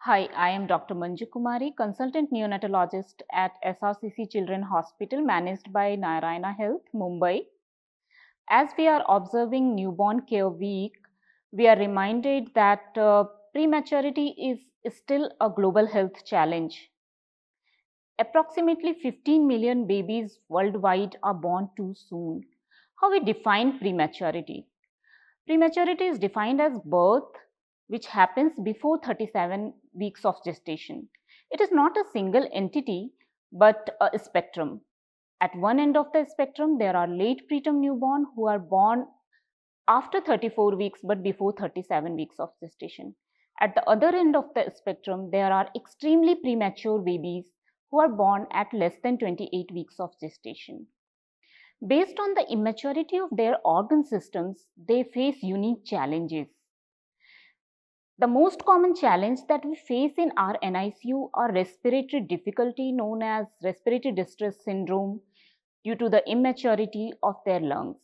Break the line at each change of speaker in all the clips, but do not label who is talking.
Hi, I am Dr. Manju Kumari, consultant neonatologist at SRCC Children Hospital managed by Narayana Health, Mumbai. As we are observing Newborn Care Week, we are reminded that prematurity is still a global health challenge. Approximately 15 million babies worldwide are born too soon. How we define prematurity? Prematurity is defined as birth which happens before 37 weeks of gestation. It is not a single entity but a spectrum. At one end of the spectrum, there are late preterm newborn who are born after 34 weeks but before 37 weeks of gestation. At the other end of the spectrum, there are extremely premature babies who are born at less than 28 weeks of gestation. Based on the immaturity of their organ systems, they face unique challenges. The most common challenge that we face in our NICU are respiratory difficulty known as respiratory distress syndrome due to the immaturity of their lungs.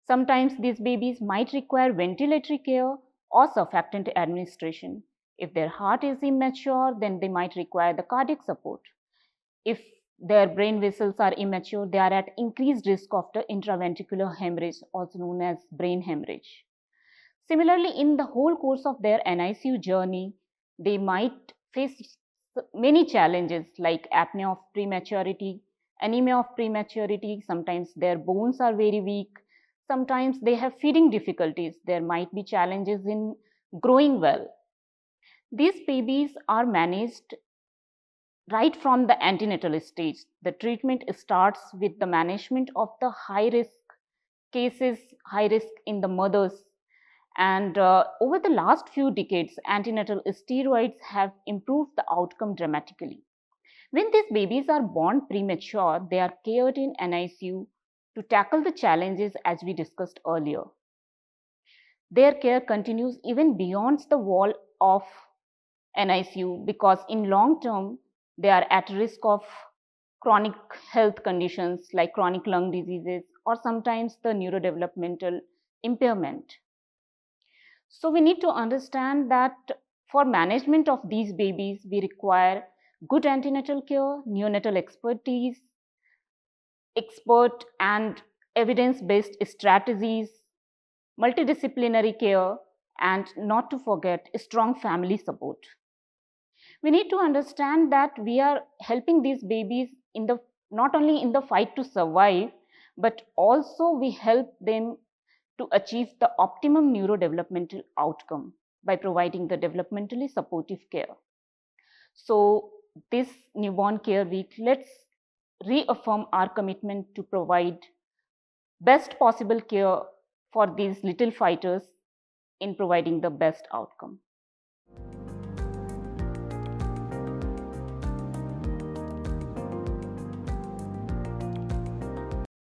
Sometimes these babies might require ventilatory care or surfactant administration. If their heart is immature, then they might require the cardiac support. If their brain vessels are immature, they are at increased risk of the intraventricular hemorrhage, also known as brain hemorrhage. Similarly, in the whole course of their NICU journey, they might face many challenges like apnea of prematurity, anemia of prematurity. Sometimes their bones are very weak. Sometimes they have feeding difficulties. There might be challenges in growing well. These babies are managed right from the antenatal stage. The treatment starts with the management of the high risk cases, high risk in the mothers. And over the last few decades, antenatal steroids have improved the outcome dramatically. When these babies are born premature, they are cared in NICU to tackle the challenges as we discussed earlier. Their care continues even beyond the wall of NICU because in long term, they are at risk of chronic health conditions like chronic lung diseases or sometimes the neurodevelopmental impairment. So we need to understand that for management of these babies, we require good antenatal care, neonatal expertise, expert and evidence-based strategies, multidisciplinary care, and not to forget strong family support. We need to understand that we are helping these babies in the not only in the fight to survive, but also we help them to achieve the optimum neurodevelopmental outcome by providing the developmentally supportive care. So this Newborn Care Week, let's reaffirm our commitment to provide best possible care for these little fighters in providing the best outcome.